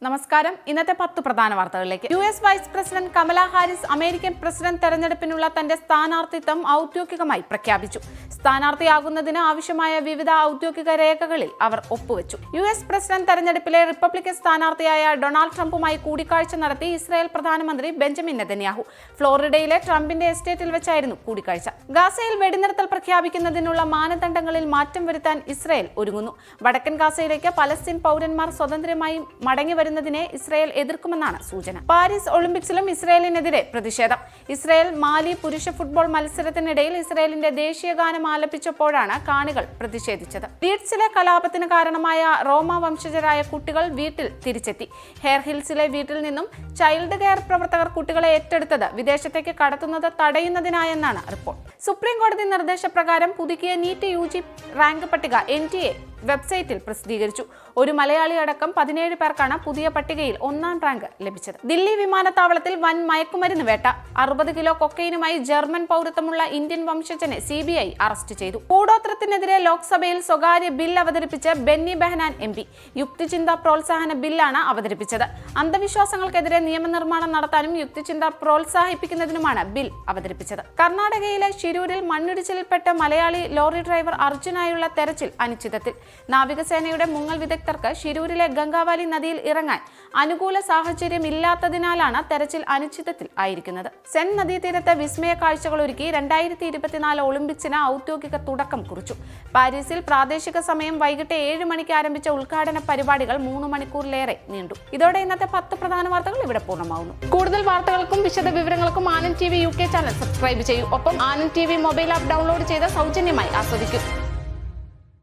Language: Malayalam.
നമസ്കാരം. ഇന്നത്തെ 10 പ്രധാന വാർത്തകളിലേക്ക്. US vice president Kamala Harris American president തെരഞ്ഞെടുപ്പിനുള്ള തന്റെ സ്ഥാനാർത്ഥിത്വം ഔദ്യോഗികമായി പ്രഖ്യാപിച്ചു. സ്ഥാനാർത്ഥിയാകുന്നതിന് ആവശ്യമായ വിവിധ ഔദ്യോഗിക രേഖകളിൽ അവർ ഒപ്പുവെച്ചു. US പ്രസിഡന്റ് തെരഞ്ഞെടുപ്പിലെ റിപ്പബ്ലിക്കൻ സ്ഥാനാർത്ഥിയായ ഡൊണാൾഡ് ട്രംപുമായി കൂടിക്കാഴ്ച നടത്തി ഇസ്രായേൽ പ്രധാനമന്ത്രി ബെഞ്ചമിൻ നെതന്യാഹു. ഫ്ലോറിഡയിലെ ട്രംപിന്റെ എസ്റ്റേറ്റിൽ വെച്ചായിരുന്നു കൂടിക്കാഴ്ച. ഗാസയിൽ വെടിനിർത്തൽ പ്രഖ്യാപിക്കുന്നതിനുള്ള മാനദണ്ഡങ്ങളിൽ മാറ്റം വരുത്താൻ ഇസ്രായേൽ ഒരുങ്ങുന്നു. വടക്കൻ ഗാസയിലേക്ക് പലസ്തീൻ പൗരന്മാർ സ്വതന്ത്രമായി മടങ്ങി ിനെ ഇസ്രായേൽ എതിർക്കുമെന്നാണ് സൂചന. പാരീസ് ഒളിമ്പിക്സിലും ഇസ്രായേലിനെതിരെ പ്രതിഷേധം. ഇസ്രായേൽ മാലി പുരുഷ ഫുട്ബോൾ മത്സരത്തിനിടയിൽ ഇസ്രായേലിന്റെ ദേശീയ ഗാനം ആലപിച്ചപ്പോഴാണ് കാണികൾ പ്രതിഷേധിച്ചത്. ലീഡ്സിലെ കലാപത്തിന് കാരണമായ റോമ വംശജരായ കുട്ടികൾ വീട്ടിൽ തിരിച്ചെത്തി. ഹെയർ ഹിൽസിലെ വീട്ടിൽ നിന്നും ചൈൽഡ് കെയർ പ്രവർത്തകർ കുട്ടികളെ ഏറ്റെടുത്തത് വിദേശത്തേക്ക് കടത്തുന്നത് തടയുന്നതിനായെന്നാണ് റിപ്പോർട്ട്. സുപ്രീം കോടതി നിർദ്ദേശപ്രകാരം പുതുക്കിയ നീറ്റ് UG റാങ്ക് പട്ടിക NTA വെബ്സൈറ്റിൽ പ്രസിദ്ധീകരിച്ചു. ഒരു മലയാളി അടക്കം 17 പേർക്കാണ് പുതിയ പട്ടികയിൽ 1ാം റാങ്ക് ലഭിച്ചത്. ദില്ലി വിമാനത്താവളത്തിൽ വൻ മയക്കുമരുന്ന് വേട്ട. 60 കിലോ കൊക്കൈനുമായി ജർമ്മൻ പൗരത്വമുള്ള ഇന്ത്യൻ വംശജനെ CBI അറസ്റ്റ് ചെയ്തു. കൂടോത്രത്തിനെതിരെ ലോക്സഭയിൽ സ്വകാര്യ ബിൽ അവതരിപ്പിച്ച് ബെന്നി ബെഹനാൻ MP. യുക്തിചിന്ത പ്രോത്സാഹന ബില്ലാണ് അവതരിപ്പിച്ചത്. അന്ധവിശ്വാസങ്ങൾക്കെതിരെ നിയമനിർമ്മാണം നടത്താനും യുക്തിചിന്ത പ്രോത്സാഹിപ്പിക്കുന്നതിനുമാണ് ബിൽ അവതരിപ്പിച്ചത്. കർണാടകയിലെ ഷിരൂരിൽ മണ്ണിടിച്ചിൽപ്പെട്ട് മലയാളി ലോറി ഡ്രൈവർ അർജുനായുള്ള തെരച്ചിൽ അനിശ്ചിതത്തിൽ. നാവികസേനയുടെ മുങ്ങൽ വിദഗ്ധർക്ക് ഷിരൂരിലെ ഗംഗാവാലി നദിയിൽ ഇറങ്ങാൻ അനുകൂല സാഹചര്യം ഇല്ലാത്തതിനാലാണ് തെരച്ചിൽ അനിശ്ചിതത്തിൽ ആയിരിക്കുന്നത്. സെൻ നദീതീരത്ത് വിസ്മയ കാഴ്ചകൾ ഒരുക്കി 2024 ഒളിമ്പിക്സിന് ഔദ്യോഗിക തുടക്കം കുറിച്ചു. പാരീസിൽ പ്രാദേശിക സമയം വൈകിട്ട് 7 മണിക്ക് ആരംഭിച്ച ഉദ്ഘാടന പരിപാടികൾ 3 മണിക്കൂറിലേറെ നീണ്ടു. ഇതോടെ ഇന്നത്തെ 10 പ്രധാന വാർത്തകൾ ഇവിടെ പൂർണ്ണമാകുന്നു. കൂടുതൽ വാർത്തകൾക്കും വിശദ വിവരങ്ങൾക്കും Anand TV UK channel subscribe ചെയ്യൂ. ഒപ്പം Anand TV mobile app download ചെയ്ത് സൗജന്യമായി ആസ്വദിക്കൂ.